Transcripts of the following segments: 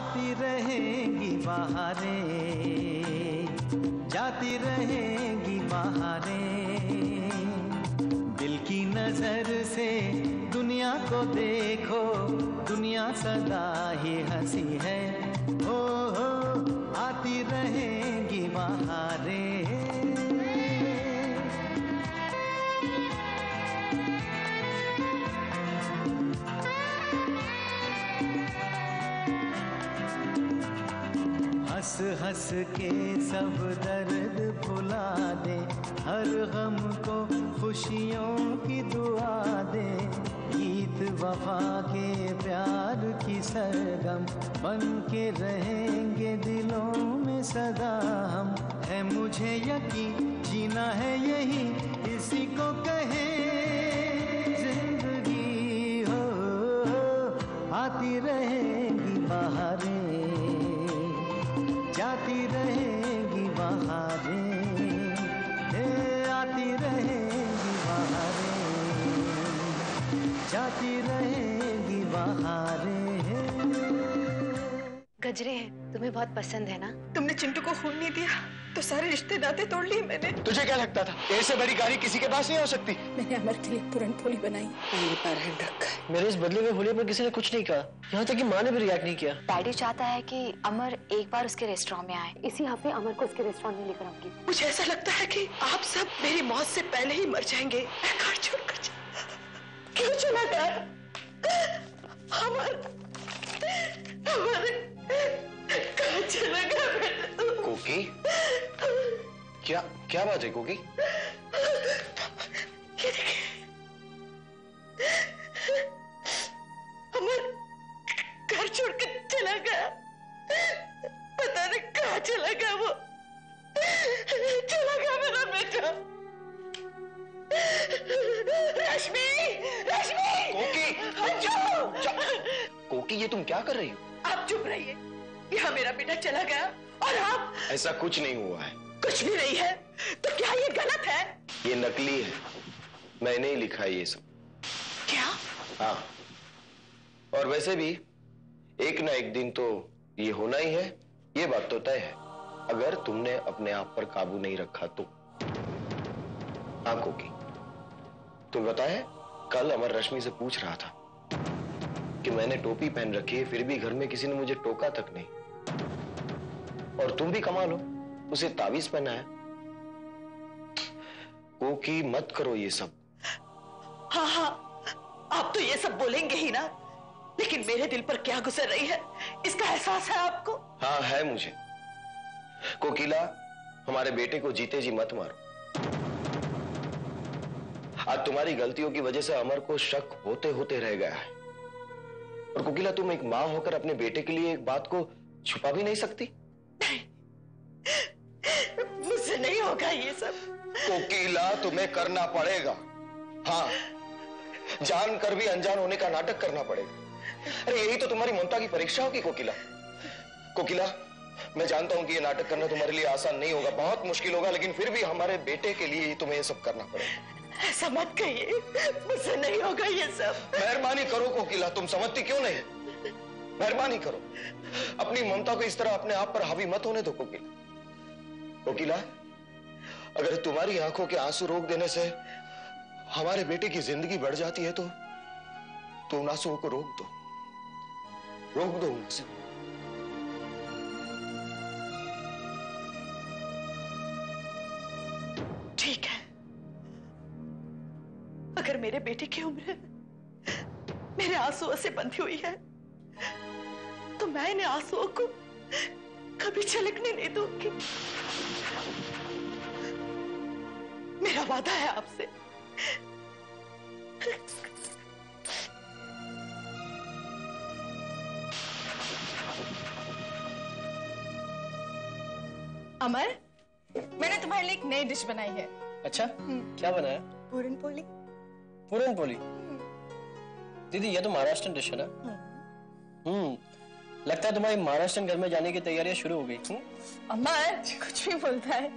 आती रहेंगी बहारें, जाती रहेंगी बहारें। दिल की नजर से दुनिया को देखो, दुनिया सदा ही हंसी है। हो आती रहेंगी बहारें। हंस हंस के सब दर्द भुला दे, हर गम को खुशियों की दुआ दे। गीत वफा के प्यार की सरगम बन के रहेंगे दिलों में सदा हम। है मुझे यकीन जीना है यही, इसी को कहे जिंदगी। हो आती रहेंगी बहारें, जाती रहेंगी बहारें। आती रहेंगी बहारें, जाती रहेंगी बहारें। गजरे हैं, तुम्हें बहुत पसंद है ना? तुमने चिंटू को खून नहीं दिया तो सारे रिश्ते नाते तोड़ लिए मैंने। तुझे क्या लगता था ऐसे बड़ी गाड़ी किसी के पास नहीं हो सकती? मैंने अमर के लिए पूरन पोली बनाई, मेरे पैर हिल ढक गए। मेरे इस बदले में होली पर किसी ने कुछ नहीं कहा, यहाँ तक कि माँ ने भी रिएक्ट नहीं किया। डैडी चाहता है कि अमर एक बार उसके रेस्टोरेंट में आए। इसी हफ्ते अमर को उसके रेस्टोरेंट में लेकर आऊंगी। मुझे ऐसा लगता है कि आप सब मेरी मौत से पहले ही मर जाएंगे। घर छोड़कर क्यों चला गया अमर? कहाँ चला गया बेटा तू? कोकी, क्या बात है कोकी? ये देखिए, अमर घर छोड़कर चला गया। पता नहीं कहाँ चला गया वो। चला गया मेरा बेटा। रश्मि, रश्मि! कोकी! कोकी, ये तुम क्या कर रही हो? आप चुप रहिए। यहाँ मेरा बेटा चला गया और आप? ऐसा कुछ नहीं हुआ है। कुछ भी नहीं है तो क्या ये गलत है? ये नकली है, मैंने ही लिखा है ये सब। क्या? हाँ, और वैसे भी एक ना एक दिन तो ये होना ही है, ये बात तो तय है। अगर तुमने अपने आप पर काबू नहीं रखा तो। हाँ कोकी, तुम बताए, कल अमर रश्मि से पूछ रहा था कि मैंने टोपी पहन रखी है फिर भी घर में किसी ने मुझे टोका तक नहीं। और तुम भी कमाल हो, उसे तावीज पहनाया। कोकी मत करो ये सब। हाँ हाँ, आप तो ये सब बोलेंगे ही ना, लेकिन मेरे दिल पर क्या गुजर रही है इसका एहसास है आपको? हाँ है मुझे। कोकिला, हमारे बेटे को जीते जी मत मारो। आज तुम्हारी गलतियों की वजह से अमर को शक होते होते रह गया है। और कोकिला, तुम एक मां होकर अपने बेटे के लिए एक बात को छुपा भी नहीं सकती? नहीं, मुझसे नहीं होगा ये सब। कोकिला, तुम्हें करना पड़ेगा। हाँ, जानकर भी अनजान होने का नाटक करना पड़ेगा। अरे यही तो तुम्हारी ममता की परीक्षा होगी कोकिला। कोकिला, मैं जानता हूं कि ये नाटक करना तुम्हारे लिए आसान नहीं होगा, बहुत मुश्किल होगा, लेकिन फिर भी हमारे बेटे के लिए ही तुम्हें ये सब करना पड़ेगा। ऐसा मत कहिए, मुझसे नहीं होगा ये सब। मेहरबानी करो कोकिला, तुम समझती क्यों नहीं? मेहरबानी करो, अपनी ममता को इस तरह अपने आप पर हावी मत होने दो कोकिला। कोकिला, अगर तुम्हारी आंखों के आंसू रोक देने से हमारे बेटे की जिंदगी बढ़ जाती है तो उन आंसुओं को रोक दो, रोक दो उनसे। ठीक है, अगर मेरे बेटे की उम्र मेरे आंसुओं से बंधी हुई है तो मैं इन आंसुओं को कभी छलकने नहीं दूंगी। मेरा वादा है आपसे। अमर, मैंने तुम्हारे लिए एक नई डिश बनाई है। अच्छा, क्या बनाया? पूरन पोली। पूरन पोली? दीदी, ये तो महाराष्ट्रन डिश है ना? लगता है तुम्हारी महाराष्ट्रन घर में जाने की तैयारियां शुरू हो गई। अमर कुछ भी बोलता है।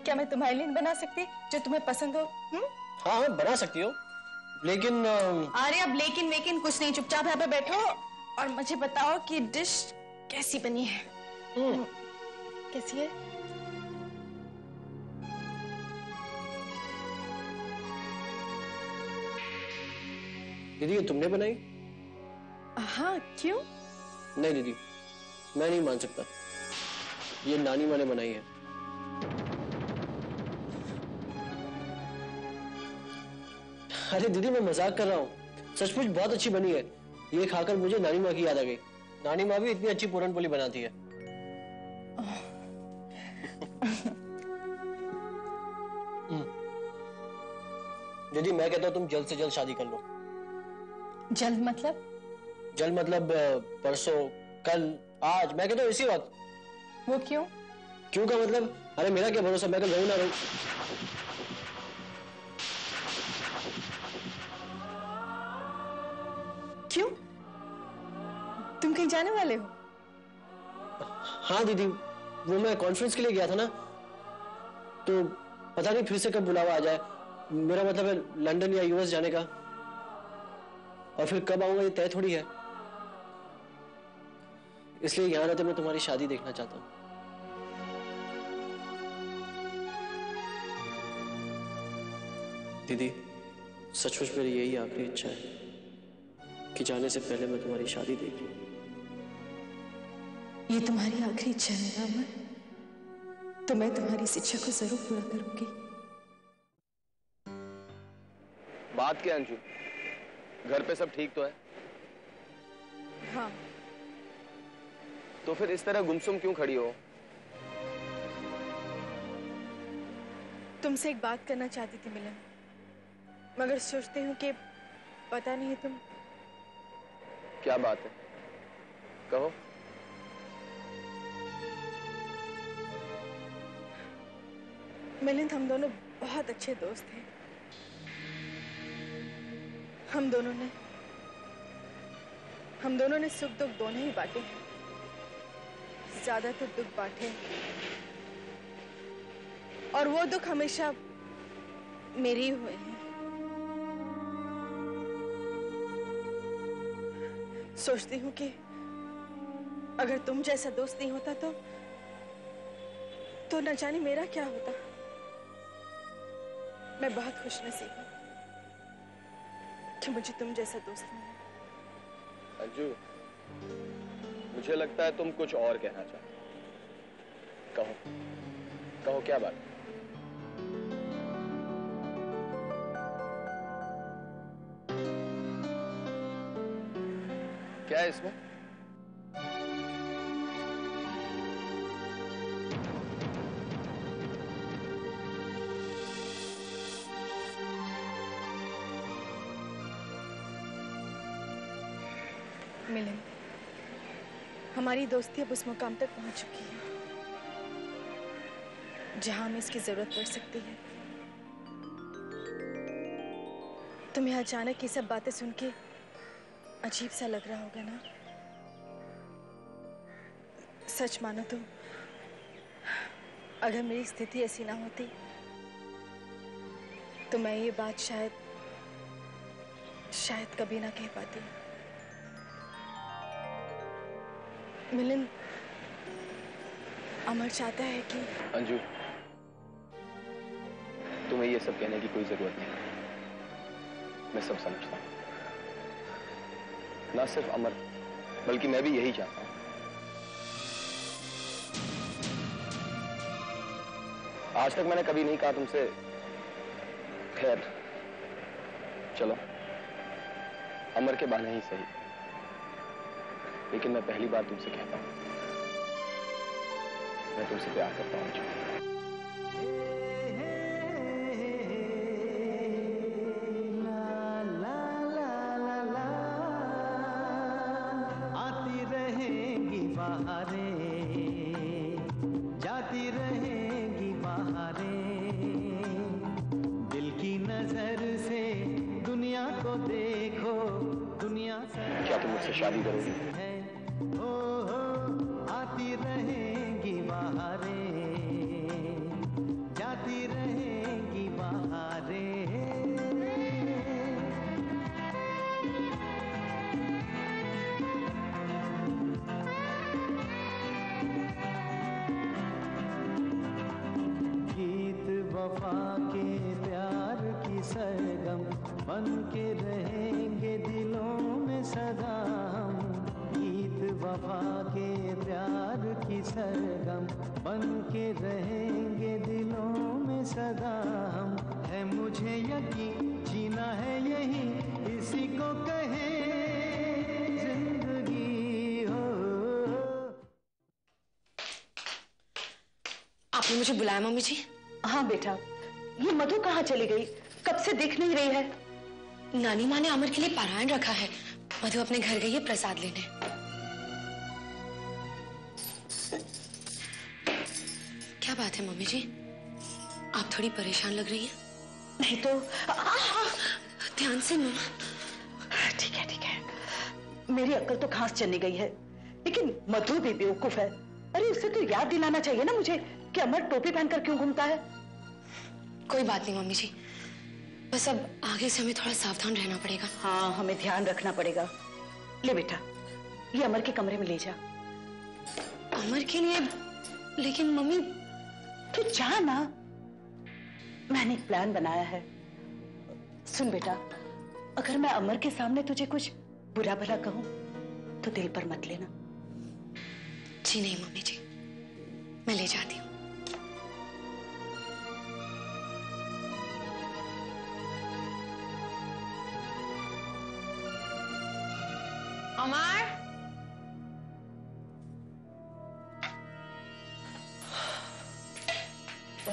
क्या मैं तुम्हारे लिए बना सकती जो तुम्हें पसंद हो? हाँ हाँ, बना सकती हो, लेकिन अरे अब लेकिन वेकिन कुछ नहीं, चुपचाप यहाँ पे बैठो और मुझे बताओ कि डिश कैसी बनी है? कैसी है? दीदी ये तुमने बनाई? हाँ, क्यों? नहीं दीदी, मैं नहीं मान सकता, ये नानी माँ ने बनाई है। अरे दीदी मैं मजाक कर रहा हूँ, सचमुच बहुत अच्छी बनी है। ये खाकर मुझे नानी माँ की याद आ गई। नानी माँ भी इतनी अच्छी पूरन पोली बनाती है। दीदी मैं कहता हूँ तुम जल्द से जल्द शादी कर लो। जल्द मतलब? जल्द मतलब परसों, कल, आज, मैं कहता हूँ इसी वक्त। वो क्यों? क्यों का मतलब, अरे मेरा क्या भरोसा, मैं कल रहूं ना रहूं। क्यों? तुम कहीं जाने वाले हो? हाँ दीदी, वो मैं कॉन्फ्रेंस के लिए गया था ना, तो पता नहीं फिर से कब बुलावा आ जाए। मेरा मतलब है लंदन या यूएस जाने का, और फिर कब आऊंगा ये तय थोड़ी है। इसलिए यहां रहते मैं तुम्हारी शादी देखना चाहता हूं। दीदी सचमुच मेरी यही आखिरी इच्छा है कि जाने से पहले मैं तुम्हारी शादी देख लूं। ये तुम्हारी आखिरी इच्छा है ना अमर? तो मैं तुम्हारी इस इच्छा को जरूर पूरा करूंगी। बात क्या अंजू, घर पे सब ठीक तो है? हाँ। तो फिर इस तरह गुमसुम क्यों खड़ी हो? तुमसे एक बात करना चाहती थी मिलन, मगर सोचती हूँ कि पता नहीं तुम। क्या बात है, कहो। मिलिंद, हम दोनों बहुत अच्छे दोस्त हैं। हम दोनों ने सुख दुख दोनों ही बांटे हैं। ज्यादातर दुख बांटे, और वो दुख हमेशा मेरे ही हुए हैं। सोचती हूँ कि अगर तुम जैसा दोस्त नहीं होता तो न जाने मेरा क्या होता। मैं बहुत खुशनसीब हूँ कि मुझे तुम जैसा दोस्त मिला। अंजू, मुझे लगता है तुम कुछ और कहना चाहते हो। कहो क्या बात? क्या है इसमें? मिलन, हमारी दोस्ती अब उस मुकाम तक पहुंच चुकी है जहां हमें इसकी जरूरत पड़ सकती है। तुम्हें अचानक ये सब बातें सुन के अजीब सा लग रहा होगा ना? सच मानो तो अगर मेरी स्थिति ऐसी ना होती तो मैं ये बात शायद कभी ना कह पाती। मिलन, अमर चाहता है कि। अंजू, तुम्हें ये सब कहने की कोई जरूरत नहीं, मैं सब समझता हूं। ना सिर्फ अमर, बल्कि मैं भी यही चाहता हूं। आज तक मैंने कभी नहीं कहा तुमसे। खैर चलो, अमर के बहाने ही सही, लेकिन मैं पहली बार तुमसे कहता हूं, मैं तुमसे प्यार करता हूं। आती रहेंगी बहारें, जाती रहेंगी बहारें, दिल की नजर से दुनिया को देखो, दुनिया से। क्या तुम मुझसे शादी करोगी? आती रहेंगी बहारें, जाती रहेंगी बहारें। बन के रहेंगे दिलों में सदा हम, गीत वफा के प्यार की सरगम बन के रहेंगे दिलों में सदा हम। है मुझे यकीन जीना है यही, इसी को कहे जिंदगी हो। आपने मुझे बुलाया मम्मी जी? हाँ बेटा, ये मधु कहाँ चली गई? कब से दिख नहीं रही है। नानी माँ ने अमर के लिए पारायण रखा है, मधु अपने घर गई है प्रसाद लेने। क्या बात है मम्मी जी, आप थोड़ी परेशान लग रही हैं। नहीं तो ध्यान से मम्मा। ठीक है ठीक है, मेरी अक्ल तो घास चलने गई है, लेकिन मधु भी बेवकूफ है। अरे उसे तो याद दिलाना चाहिए ना मुझे कि अमर टोपी पहनकर क्यों घूमता है। कोई बात नहीं मम्मी जी, बस अब आगे से हमें थोड़ा सावधान रहना पड़ेगा। हाँ, हमें ध्यान रखना पड़ेगा। ले बेटा, ये अमर के कमरे में ले जा। अमर के लिए? लेकिन मम्मी। तू जा ना, मैंने एक प्लान बनाया है। सुन बेटा, अगर मैं अमर के सामने तुझे कुछ बुरा भला कहूं तो दिल पर मत लेना। जी नहीं मम्मी जी, मैं ले जाती हूँ। अमर,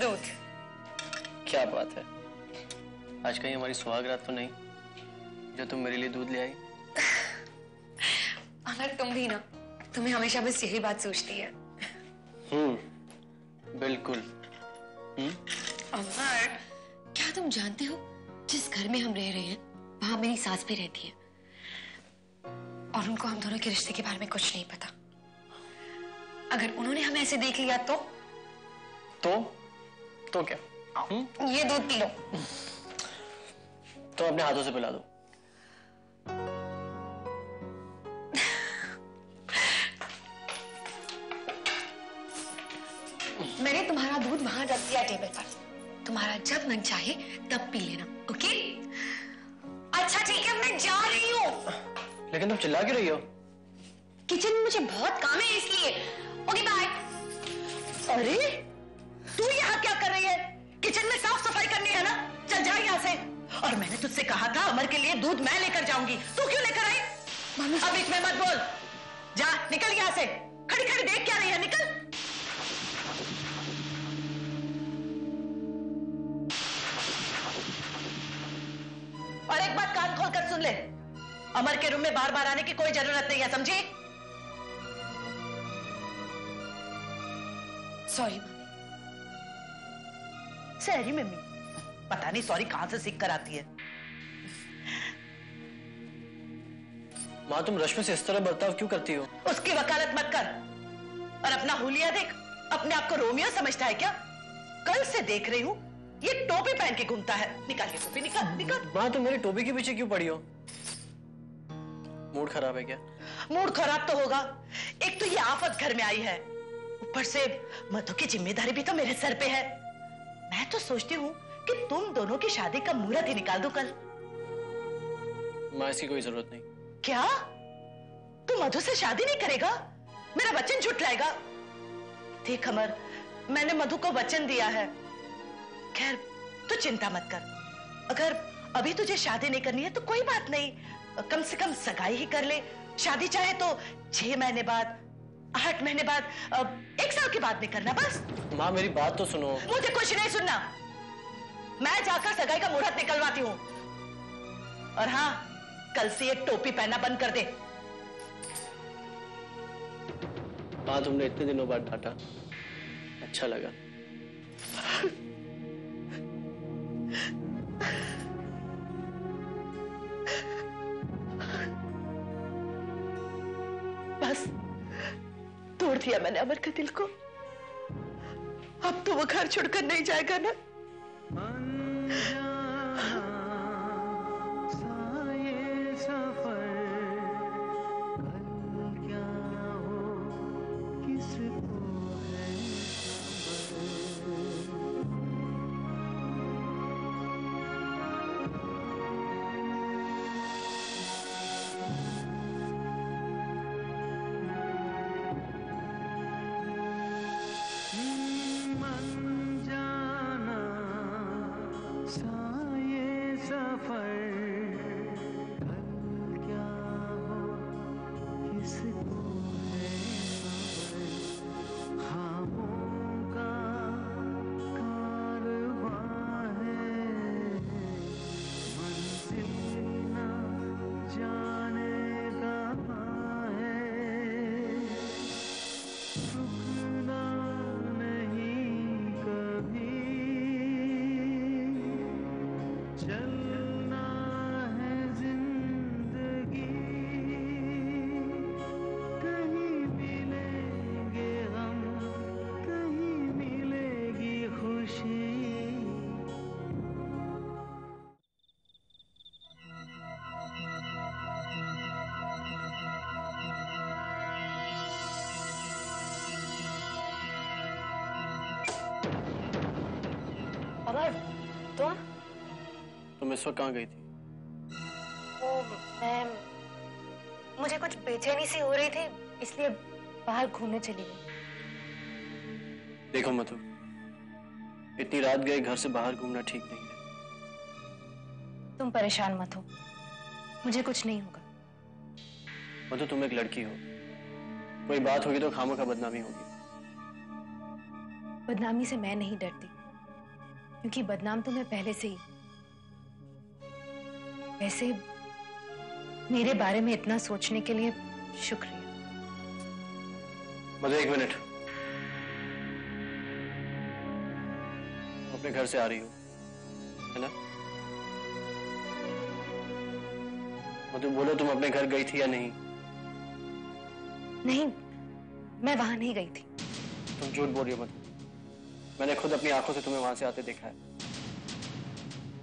दूध। क्या बात है, आज कहीं हमारी सुहागरात तो नहीं जो तुम मेरे लिए दूध ले आई? अमर तुम भी ना, तुम्हें हमेशा बस यही बात सोचती है। बिल्कुल। अमर, क्या तुम जानते हो जिस घर में हम रह रहे हैं वहां मेरी सास भी रहती है, और उनको हम दोनों के रिश्ते के बारे में कुछ नहीं पता। अगर उन्होंने हमें ऐसे देख लिया तो क्या? ये दूध पी लो। तो अपने हाथों से पिला दो। मैंने तुम्हारा दूध वहां रख दिया टेबल पर, तुम्हारा जब मन चाहे तब पी लेना, ओके? अच्छा ठीक है, मैं जा रही हूँ। लेकिन तुम चिल्ला क्यों रही हो? किचन में मुझे बहुत काम है इसलिए। Okay bye. अरे तू यहाँ क्या कर रही है? किचन में साफ सफाई करनी है ना, चल जा यहाँ से। और मैंने तुझसे कहा था अमर के लिए दूध मैं लेकर जाऊंगी, तू क्यों लेकर आई? अब बीच में मत बोल, जा निकल यहाँ से। खड़ी खड़ी देख क्या रही है, निकल। और एक बात कान खोल कर सुन ले, अमर के रूम में बार बार आने की कोई जरूरत नहीं है, समझी? Sorry mummy. Sorry mummy? पता नहीं सॉरी कहां से सीख कर आती है। माँ, तुम रश्मि से इस तरह बर्ताव क्यों करती हो? उसकी वकालत मत कर और अपना हुलिया देख। अपने आप को रोमियो समझता है क्या? कल से देख रही हूँ ये टोपी पहन के घूमता है। निकाल ये टोपी, निकाल निकाल। माँ, तुम मेरी टोपी के पीछे क्यों पड़ी हो? मूड खराब है क्या? मूड खराब तो होगा, एक तो ये आफत घर में आई है, ऊपर से मधु की जिम्मेदारी भी तो मेरे सर पे है। मैं तो सोचती हूँ कि तुम दोनों की शादी का मुहूर्त ही निकाल दो कल। माँ, इसकी कोई जरूरत नहीं। क्या तू मधु से शादी नहीं करेगा? मेरा वचन झुठलाएगा? देख अमर, मैंने मधु को वचन दिया है। खैर तू चिंता मत कर, अगर अभी तुझे शादी नहीं करनी है तो कोई बात नहीं, कम से कम सगाई ही कर ले। शादी चाहे तो 6 महीने बाद, 8 महीने बाद, 1 साल के बाद में करना बस। माँ, मेरी बात तो सुनो। मुझे कुछ नहीं सुनना, मैं जाकर सगाई का मुहूर्त निकलवाती हूँ। और हाँ, कल से ये टोपी पहनना बंद कर दे। माँ, तुमने इतने दिनों बाद डांटा, अच्छा लगा। बस तोड़ दिया मैंने अमर के दिल को, अब तो वो घर छोड़कर नहीं जाएगा ना। चलना है जिंदगी, कहीं मिलेंगे हम, कहीं मिलेगी खुशी। कमर, तुम? तुम इस वक्त कहाँ गई थी? मुझे कुछ बेचैनी सी हो रही थी, इसलिए बाहर घूमने चली गई। देखो मधु, इतनी रात गए घर से बाहर घूमना ठीक नहीं है। तुम परेशान मत हो, मुझे कुछ नहीं होगा। मधु, तुम एक लड़की हो, कोई बात होगी तो खामोखा बदनामी होगी। बदनामी से मैं नहीं डरती, क्योंकि बदनाम तो मैं पहले से ही। वैसे मेरे बारे में इतना सोचने के लिए शुक्रिया। मधु, 1 मिनट। अपने घर से आ रही हो, है ना? मधु, बोलो, तुम अपने घर गई थी या नहीं? नहीं, मैं वहां नहीं गई थी। तुम झूठ बोल रही हो मधु। मैंने खुद अपनी आंखों से तुम्हें वहां से आते देखा है।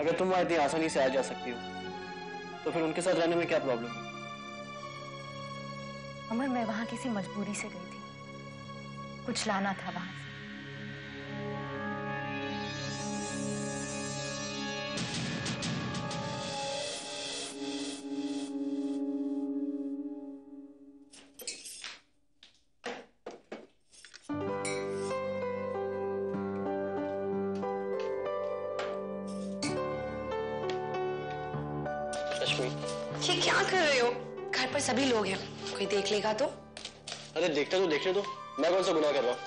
अगर तुम वहां इतनी आसानी से आ जा सकती हो, तो फिर उनके साथ रहने में क्या प्रॉब्लम है? अमर, मैं वहां किसी मजबूरी से गई थी, कुछ लाना था वहां से। ये क्या कर रहे हो? घर पर सभी लोग हैं, कोई देख लेगा तो? अरे देखता तो देखने दो, मैं कौन सा गुनाह कर रहा हूँ?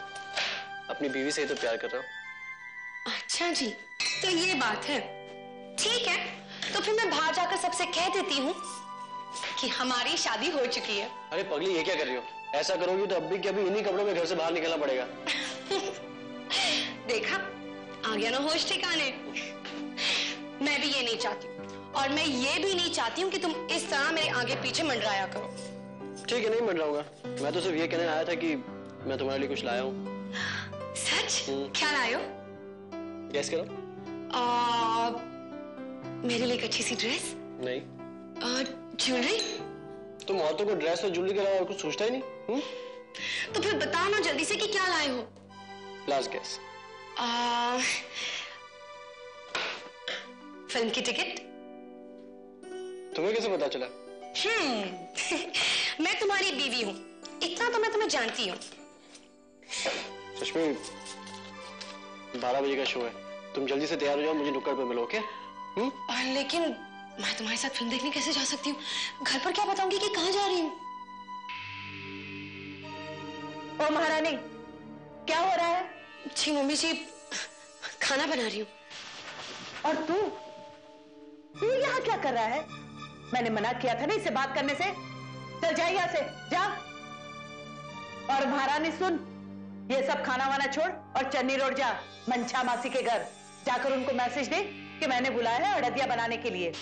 अपनी बीवी से ही तो प्यार कर रहा हूँ। अच्छा जी, तो ये बात है। ठीक है, तो फिर मैं बाहर जाकर सबसे कह देती हूँ कि हमारी शादी हो चुकी है। अरे पगली, ये क्या कर रही हो? ऐसा करोगी तो अब भी क्या, भी इन्हीं कपड़ों में घर से बाहर निकलना पड़ेगा। देखा, आ गया ना होश ठिकाने। मैं भी ये नहीं चाहती, और मैं ये भी नहीं चाहती हूँ कि तुम इस तरह मेरे आगे पीछे मंडराया करो। ठीक है, नहीं मंडराऊंगा। मैं तो सिर्फ ये कहने आया था कि मैं तुम्हारे लिए कुछ लाया हूँ। सच? क्या लाए हो? गैस करो। मेरे लिए एक अच्छी सी ड्रेस? नहीं। ज्वेलरी? तुम औरतों को ड्रेस और ज्वेलरी के अलावा और कुछ सोचता ही नहीं? तो फिर बताओ ना जल्दी से कि क्या लाए हो? Last guess. फिल्म की टिकट? तुम्हें कैसे पता चला? मैं तुम्हारी बीवी हूँ, इतना तो मैं तुम्हें जानती हूँ। सुष्मी, 12 बजे का शो है, तुम जल्दी से तैयार हो जाओ, मुझे नुक्कड़ पे मिलो, ओके? लेकिन मैं तुम्हारे साथ फिल्म देखने कैसे जा सकती हूँ? घर पर क्या बताऊंगी कि कहाँ जा रही हूँ? ओ महारानी, क्या हो रहा है? जी मम्मी जी, खाना बना रही हूँ। और तू यहाँ क्या कर रहा है? मैंने मना किया था ना इससे बात करने से। चल जा यहाँ से, जा। और महारानी सुन, ये सब खाना वाना छोड़ और चन्नी रोड जा, मंछा मासी के घर जाकर उनको मैसेज दे कि मैंने बुलाया है अड़दिया बनाने के लिए।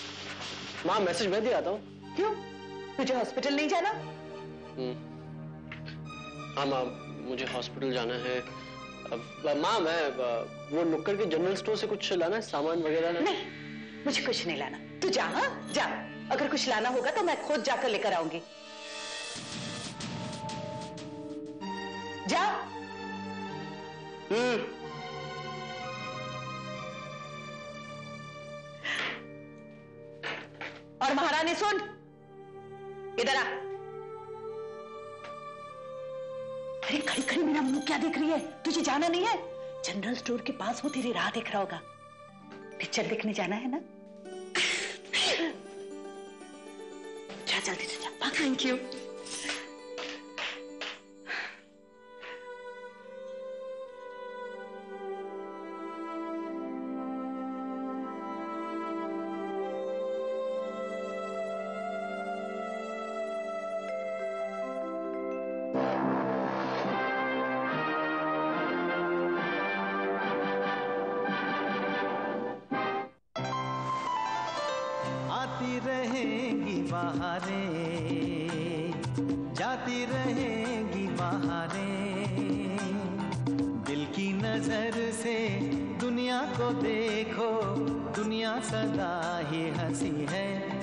माँ, मैसेज मैं दे आता हूँ। क्यों? तुझे हॉस्पिटल नहीं जाना? हाँ माँ, मुझे हॉस्पिटल जाना है। माँ, मैं वो नुक्कड़ के जनरल स्टोर से कुछ लाना है, सामान वगैरह ना? नहीं, मुझे कुछ नहीं लाना। तू जा, हाँ जा। अगर कुछ लाना होगा तो मैं खुद जाकर लेकर आऊंगी। जा। और महारानी सुन, इधर आ। अरे खड़ी खड़ी मेरा मुंह क्या देख रही है? तुझे जाना नहीं है? जनरल स्टोर के पास वो तेरी राह देख रहा होगा। पिक्चर देखने जाना है ना? जा जल्दी से जा। Thank you. रहेंगी बहारें, जाती रहेंगी बहारें। दिल की नजर से दुनिया को देखो, दुनिया सदा ही हंसी है।